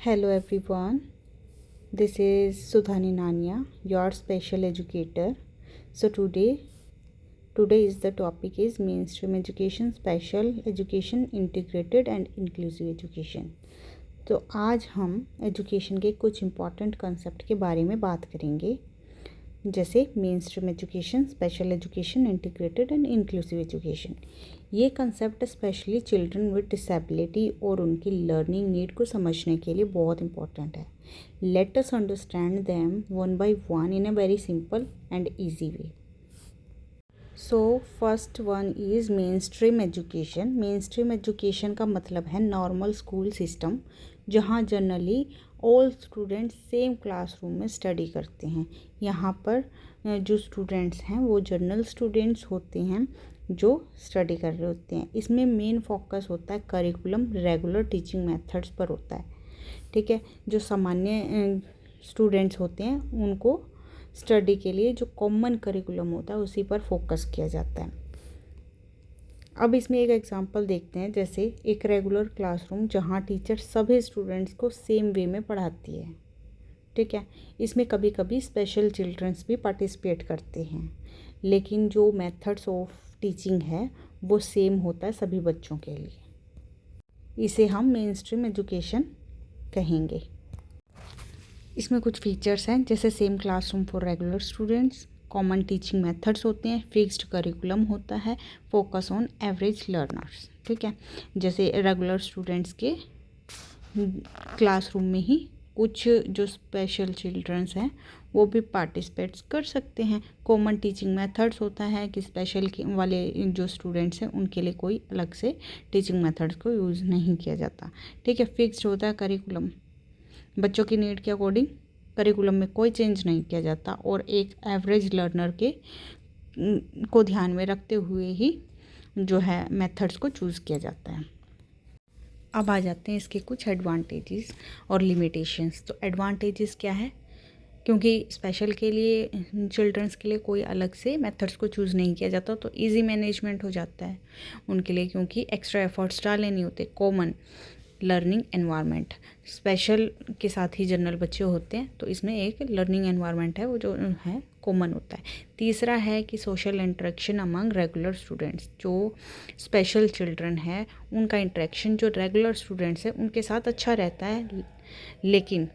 Hello everyone, this is Sudhani Nania, your special educator. So today is the topic is mainstream education, special education, integrated and inclusive education. तो आज हम education के कुछ important concept के बारे में बात करेंगे, जैसे mainstream education, special education, integrated and inclusive education. ये concept specially children with disability और उनकी लर्निंग नीड को समझने के लिए बहुत इंपॉर्टेंट है। Let us understand them one by one in a very simple and easy way. So first one is main stream education. Main stream education का मतलब है नॉर्मल स्कूल सिस्टम, जहाँ generally all students same classroom में study करते हैं। यहाँ पर जो स्टूडेंट्स हैं वो जनरल स्टूडेंट्स होते हैं जो स्टडी कर रहे होते हैं। इसमें मेन फोकस होता है करिकुलम, रेगुलर टीचिंग मेथड्स पर होता है। ठीक है, जो सामान्य स्टूडेंट्स होते हैं उनको स्टडी के लिए जो कॉमन करिकुलम होता है उसी पर फोकस किया जाता है। अब इसमें एक एग्जांपल देखते हैं, जैसे एक रेगुलर क्लासरूम जहां टीचर सभी स्टूडेंट्स को सेम वे में पढ़ाती है। ठीक है, इसमें कभी कभी स्पेशल चिल्ड्रंस भी पार्टिसिपेट करते हैं, लेकिन जो मेथड्स ऑफ टीचिंग है वो सेम होता है सभी बच्चों के लिए। इसे हम मेन स्ट्रीम एजुकेशन कहेंगे। इसमें कुछ फीचर्स हैं, जैसे same classroom for regular students, common teaching methods होते हैं, फिक्स्ड करिकुलम होता है, फोकस ऑन एवरेज लर्नर्स। ठीक है, जैसे रेगुलर स्टूडेंट्स के क्लासरूम में ही कुछ जो स्पेशल चिल्ड्रंस हैं वो भी पार्टिसिपेट्स कर सकते हैं। कॉमन टीचिंग मेथड्स होता है कि स्पेशल वाले जो स्टूडेंट्स हैं उनके लिए कोई अलग से टीचिंग मेथड्स को यूज़ नहीं किया जाता। ठीक है, फिक्स्ड होता है करिकुलम, बच्चों की नीड के अकॉर्डिंग करिकुलम में कोई चेंज नहीं किया जाता, और एक एवरेज लर्नर के को ध्यान में रखते हुए ही जो है मेथड्स को चूज़ किया जाता है। अब आ जाते हैं इसके कुछ एडवांटेजेस और लिमिटेशंस। तो एडवांटेजेस क्या है, क्योंकि स्पेशल के लिए चिल्ड्रंस के लिए कोई अलग से मेथड्स को चूज़ नहीं किया जाता तो इजी मैनेजमेंट हो जाता है उनके लिए, क्योंकि एक्स्ट्रा एफर्ट्स डालने नहीं होते। कॉमन लर्निंग एनवायरनमेंट, स्पेशल के साथ ही जनरल बच्चे होते हैं तो इसमें एक लर्निंग एनवायरनमेंट है वो जो है कॉमन होता है। तीसरा है कि social interaction among regular students, जो स्पेशल चिल्ड्रन है उनका इंटरेक्शन जो रेगुलर स्टूडेंट्स हैं उनके साथ अच्छा रहता है, लेकिन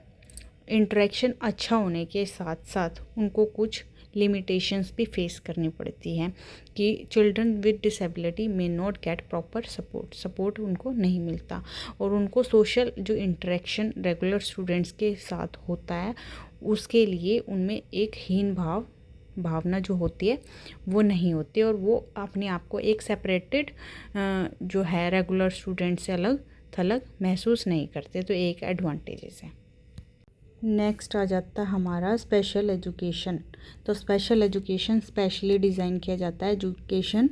इंटरेक्शन अच्छा होने के साथ साथ उनको कुछ लिमिटेशंस भी फेस करनी पड़ती हैं कि children with disability may not get proper support उनको नहीं मिलता, और उनको सोशल जो इंटरेक्शन रेगुलर स्टूडेंट्स के साथ होता है उसके लिए उनमें एक भावना जो होती है वो नहीं होती, और वो अपने आप को एक सेपरेटेड जो है रेगुलर स्टूडेंट से अलग थलग महसूस नहीं करते। तो एक एडवांटेजेस है। नेक्स्ट आ जाता है हमारा स्पेशल एजुकेशन। तो स्पेशल एजुकेशन स्पेशली डिज़ाइन किया जाता है education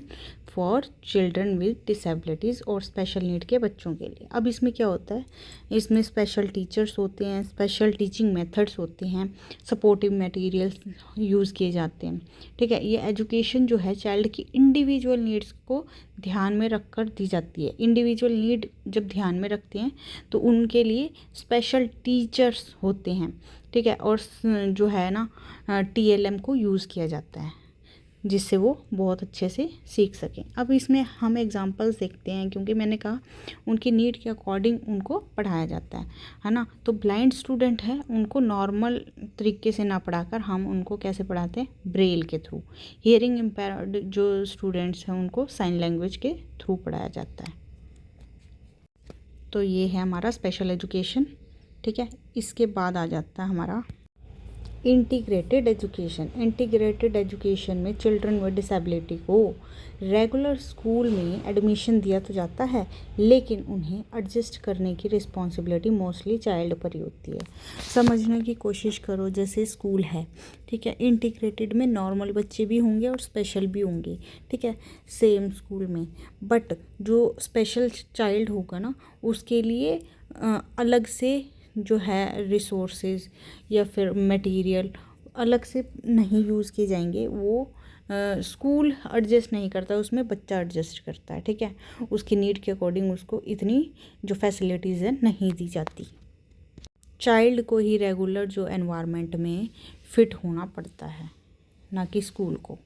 for children with disabilities और स्पेशल नीड के बच्चों के लिए। अब इसमें क्या होता है, इसमें स्पेशल टीचर्स होते हैं, स्पेशल टीचिंग मेथड्स होते हैं, सपोर्टिव मटेरियल्स यूज़ किए जाते हैं। ठीक है, ये एजुकेशन जो है चाइल्ड की इंडिविजुअल नीड्स को ध्यान में रखकर दी जाती है। इंडिविजुअल नीड जब ध्यान में रखते हैं तो उनके लिए स्पेशल टीचर्स होते हैं। ठीक है, और जो है ना TLM को यूज़ किया जाता है जिससे वो बहुत अच्छे से सीख सकें। अब इसमें हम एग्जांपल्स देखते हैं, क्योंकि मैंने कहा उनकी नीड के अकॉर्डिंग उनको पढ़ाया जाता है ना। तो ब्लाइंड स्टूडेंट है उनको नॉर्मल तरीके से ना पढ़ाकर हम उनको कैसे पढ़ाते हैं, ब्रेल के थ्रू। हियरिंग इम्पेयर्ड जो स्टूडेंट्स हैं उनको साइन लैंग्वेज के थ्रू पढ़ाया जाता है। तो ये है हमारा स्पेशल एजुकेशन। ठीक है, इसके बाद आ जाता है हमारा इंटीग्रेटेड एजुकेशन। इंटीग्रेटेड एजुकेशन में चिल्ड्रन विद डिसेबिलिटी को रेगुलर स्कूल में एडमिशन दिया तो जाता है, लेकिन उन्हें एडजस्ट करने की रिस्पॉन्सिबिलिटी मोस्टली चाइल्ड पर ही होती है। समझने की कोशिश करो, जैसे स्कूल है, ठीक है, इंटीग्रेटेड में नॉर्मल बच्चे भी होंगे और स्पेशल भी होंगे। ठीक है, सेम स्कूल में, बट जो स्पेशल चाइल्ड होगा ना उसके लिए अलग से जो है रिसोर्सेज या फिर मटेरियल अलग से नहीं यूज़ किए जाएंगे। वो स्कूल एडजस्ट नहीं करता, उसमें बच्चा एडजस्ट करता है। ठीक है, उसकी नीड के अकॉर्डिंग उसको इतनी जो फैसिलिटीज़ है नहीं दी जाती। चाइल्ड को ही रेगुलर जो एनवायरनमेंट में फिट होना पड़ता है, ना कि स्कूल को।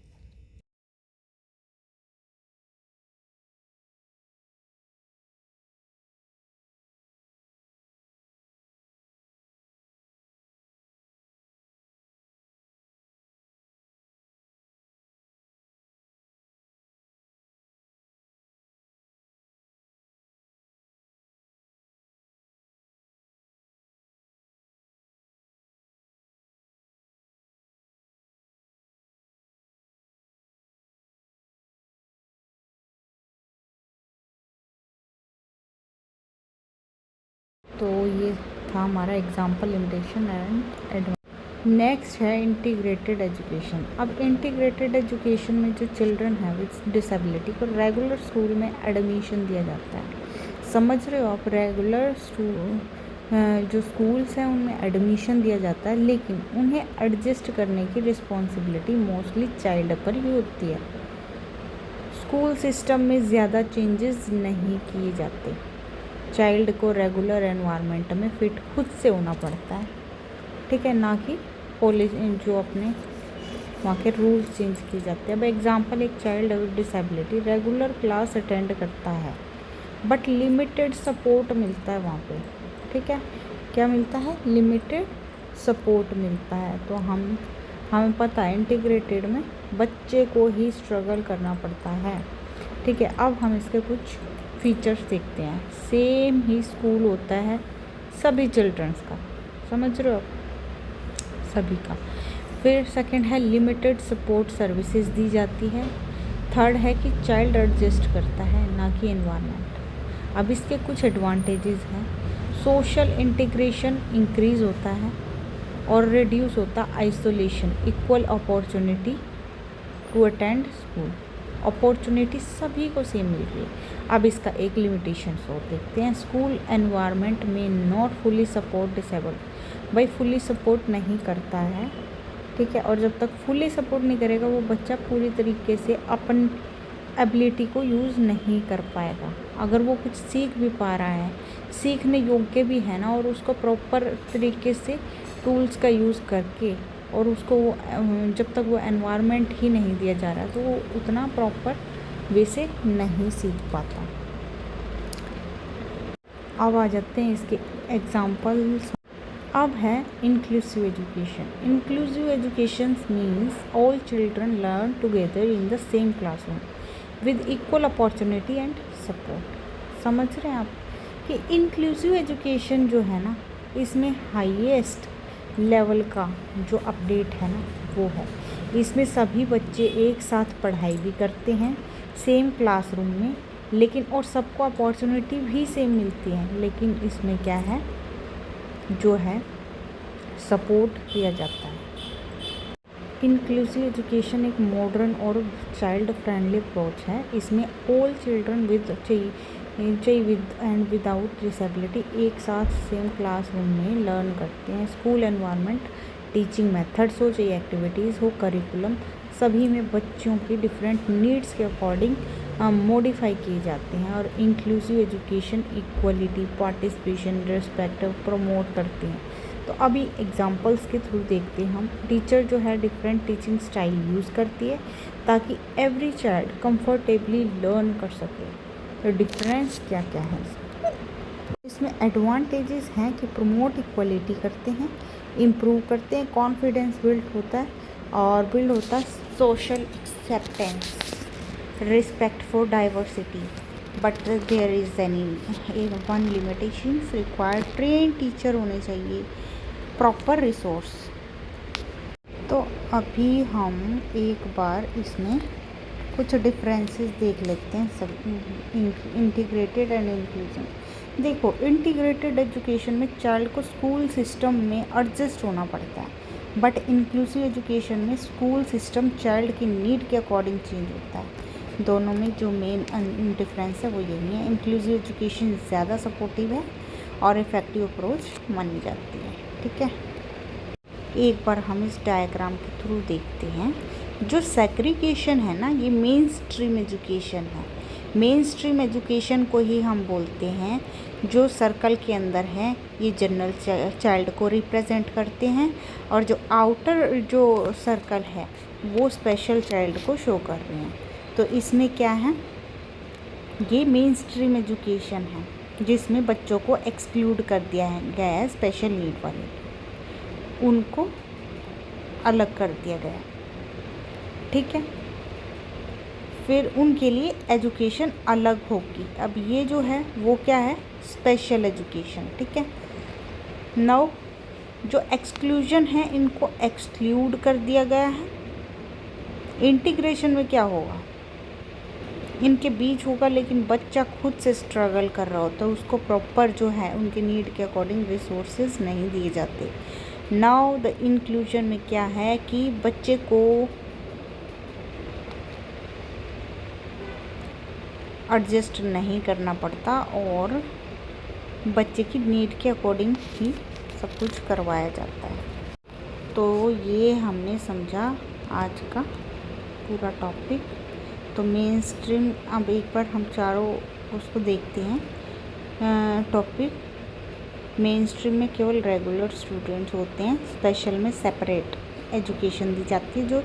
तो ये था हमारा example limitation and advance. Next है इंटीग्रेटेड एजुकेशन। अब इंटीग्रेटेड एजुकेशन में जो चिल्ड्रन है विद डिसेबिलिटी को रेगुलर स्कूल में एडमिशन दिया जाता है। समझ रहे हो आप, रेगुलर जो स्कूल्स हैं उनमें एडमिशन दिया जाता है, लेकिन उन्हें एडजस्ट करने की रिस्पॉन्सिबिलिटी मोस्टली चाइल्ड पर ही होती है। स्कूल सिस्टम में ज़्यादा चेंजेस नहीं किए जाते। चाइल्ड को रेगुलर एनवायरनमेंट में फिट खुद से होना पड़ता है, ठीक है, ना कि जो अपने वहाँ के रूल्स चेंज किए जाते हैं। अब एग्जांपल, एक child with disability regular class attend करता है बट लिमिटेड सपोर्ट मिलता है वहाँ पे, ठीक है। क्या मिलता है? लिमिटेड सपोर्ट मिलता है। तो हमें पता है इंटीग्रेटेड में बच्चे को ही स्ट्रगल करना पड़ता है, ठीक है। अब हम इसके कुछ फीचर्स देखते हैं। सेम ही स्कूल होता है सभी चिल्ड्रंस का, समझ रहे हो आप, सभी का। फिर सेकंड है लिमिटेड सपोर्ट सर्विसेज दी जाती है। थर्ड है कि चाइल्ड एडजस्ट करता है, ना कि एनवायरनमेंट। अब इसके कुछ एडवांटेजेस हैं। सोशल इंटीग्रेशन इंक्रीज़ होता है और रिड्यूस होता isolation. Equal opportunity to attend school, opportunity सभी को सेम मिल रही है। अब इसका एक लिमिटेशन और देखते हैं। स्कूल एनवायरनमेंट में नॉट फुली सपोर्ट डिसेबल्ड, भाई फुली सपोर्ट नहीं करता है, ठीक है। और जब तक फुली सपोर्ट नहीं करेगा वो बच्चा पूरी तरीके से अपन एबिलिटी को यूज़ नहीं कर पाएगा। अगर वो कुछ सीख भी पा रहा है, सीखने योग्य भी है ना, और उसको प्रॉपर तरीके से टूल्स का यूज़ करके, और उसको वो जब तक वो एनवायरनमेंट ही नहीं दिया जा रहा तो वो उतना प्रॉपर वे से नहीं सीख पाता। अब आ जाते हैं इसके एग्जाम्पल्स। अब है inclusive education. Inclusive education means all children learn together in the same classroom with equal opportunity and support. समझ रहे हैं आप कि इंक्लूसिव एजुकेशन जो है ना, इसमें हाईएस्ट लेवल का जो अपडेट है ना वो है। इसमें सभी बच्चे एक साथ पढ़ाई भी करते हैं सेम क्लासरूम में, लेकिन और सबको अपॉर्चुनिटी भी सेम मिलती है, लेकिन इसमें क्या है, जो है सपोर्ट किया जाता है। इंक्लूसिव एजुकेशन एक मॉडर्न और चाइल्ड फ्रेंडली अप्रोच है। इसमें all children with and without disability एक साथ सेम क्लासरूम में लर्न करते हैं। स्कूल एनवायरनमेंट, टीचिंग मेथड्स हो, चाहे एक्टिविटीज़ हो, करिकुलम, सभी में बच्चों की डिफरेंट नीड्स के अकॉर्डिंग मॉडिफाई किए जाते हैं। और inclusive education equality, participation, respect promote करते हैं। तो अभी एग्जांपल्स के थ्रू देखते हैं हम। टीचर जो है डिफरेंट टीचिंग स्टाइल यूज़ करती है ताकि एवरी चाइल्ड कंफर्टेबली लर्न कर सके। तो डिफरेंस क्या क्या है इसमें? एडवांटेजेस हैं कि प्रमोट इक्वलिटी करते हैं, इम्प्रूव करते हैं, कॉन्फिडेंस बिल्ड होता है, और बिल्ड होता है social acceptance, respect for diversity. But there is any one limitation, required train teacher होने चाहिए, प्रॉपर रिसोर्स। तो अभी हम एक बार इसमें कुछ डिफरेंसेस देख लेते हैं सब इंटीग्रेटेड एंड इंक्लूजन। देखो, इंटीग्रेटेड एजुकेशन में चाइल्ड को स्कूल सिस्टम में एडजस्ट होना पड़ता है, बट इंक्लूसिव एजुकेशन में स्कूल सिस्टम चाइल्ड की नीड के अकॉर्डिंग चेंज होता है। दोनों में जो मेन डिफरेंस है वो यही है। इंक्लूसिव एजुकेशन ज़्यादा सपोर्टिव है और इफ़ेक्टिव अप्रोच मानी जाती है, ठीक है। एक बार हम इस डायग्राम के थ्रू देखते हैं। जो सेग्रीगेशन है ना, ये मेन स्ट्रीम एजुकेशन है। मेन स्ट्रीम एजुकेशन को ही हम बोलते हैं जो सर्कल के अंदर हैं ये जनरल चाइल्ड को रिप्रेजेंट करते हैं और जो आउटर जो सर्कल है वो स्पेशल चाइल्ड को शो कर रहे हैं। तो इसमें क्या है, ये मेन स्ट्रीम एजुकेशन है जिसमें बच्चों को एक्सक्लूड कर दिया गया है, स्पेशल नीड वाले उनको अलग कर दिया गया, ठीक है। फिर उनके लिए एजुकेशन अलग होगी। अब ये जो है वो क्या है, स्पेशल एजुकेशन, ठीक है। नाउ जो एक्सक्लूजन है इनको एक्सक्लूड कर दिया गया है। इंटीग्रेशन में क्या होगा, इनके बीच होगा लेकिन बच्चा खुद से स्ट्रगल कर रहा होता है, उसको प्रॉपर जो है उनके नीड के अकॉर्डिंग रिसोर्सेज नहीं दिए जाते। नाउ द इंक्लूजन में क्या है कि बच्चे को एडजस्ट नहीं करना पड़ता और बच्चे की नीड के अकॉर्डिंग ही सब कुछ करवाया जाता है। तो ये हमने समझा आज का पूरा टॉपिक। तो मेन स्ट्रीम, अब एक बार हम चारों उसको देखते हैं। टॉपिक मेन स्ट्रीम में केवल रेगुलर स्टूडेंट्स होते हैं, स्पेशल में सेपरेट एजुकेशन दी जाती है जो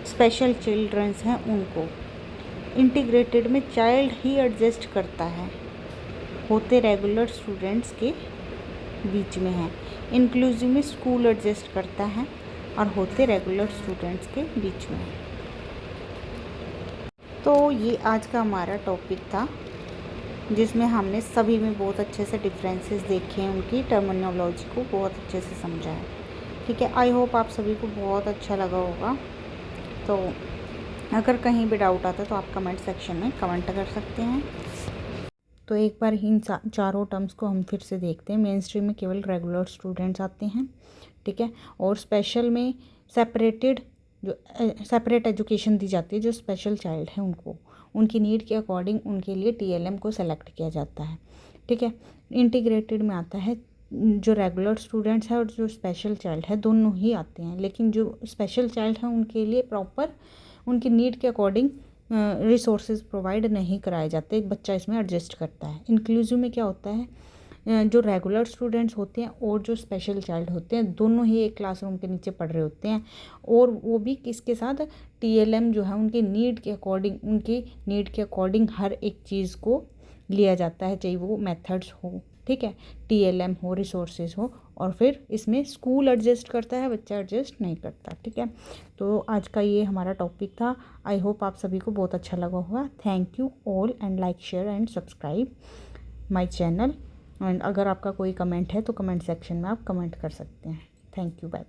स्पेशल चिल्ड्रंस हैं उनको। इंटीग्रेटेड में चाइल्ड ही एडजस्ट करता है, होते रेगुलर स्टूडेंट्स के बीच में है। इंक्लूसिव में स्कूल एडजस्ट करता है और होते रेगुलर स्टूडेंट्स के बीच में है। तो ये आज का हमारा टॉपिक था जिसमें हमने सभी में बहुत अच्छे से डिफरेंसेस देखे हैं, उनकी टर्मिनोलॉजी को बहुत अच्छे से समझा है, ठीक है। आई होप आप सभी को बहुत अच्छा लगा होगा। तो अगर कहीं भी डाउट आता है तो आप कमेंट सेक्शन में कमेंट कर सकते हैं। तो एक बार इन चारों टर्म्स को हम फिर से देखते हैं। मेन स्ट्रीम में केवल रेगुलर स्टूडेंट्स आते हैं, ठीक है, और स्पेशल में सेपरेट एजुकेशन दी जाती है जो स्पेशल चाइल्ड है उनको, उनकी नीड के अकॉर्डिंग उनके लिए TLM को सेलेक्ट किया जाता है, ठीक है। इंटीग्रेटेड में आता है जो रेगुलर स्टूडेंट्स हैं और जो स्पेशल चाइल्ड है दोनों ही आते हैं, लेकिन जो स्पेशल चाइल्ड हैं उनके लिए प्रॉपर उनकी नीड के अकॉर्डिंग रिसोर्सेज प्रोवाइड नहीं कराए जाते, एक बच्चा इसमें एडजस्ट करता है। इंक्लूसिव में क्या होता है, जो रेगुलर स्टूडेंट्स होते हैं और जो स्पेशल चाइल्ड होते हैं दोनों ही एक क्लासरूम के नीचे पढ़ रहे होते हैं, और वो भी किसके साथ, TLM जो है उनकी नीड के अकॉर्डिंग हर एक चीज़ को लिया जाता है, चाहे वो मेथड्स हो, ठीक है, TLM हो, रिसोर्सेज हो, और फिर इसमें स्कूल एडजस्ट करता है, बच्चा एडजस्ट नहीं करता, ठीक है। तो आज का ये हमारा टॉपिक था। आई होप आप सभी को बहुत अच्छा लगा होगा। Thank you all and like, share and subscribe my channel. And अगर आपका कोई कमेंट है तो कमेंट सेक्शन में आप कमेंट कर सकते हैं। Thank you, bye.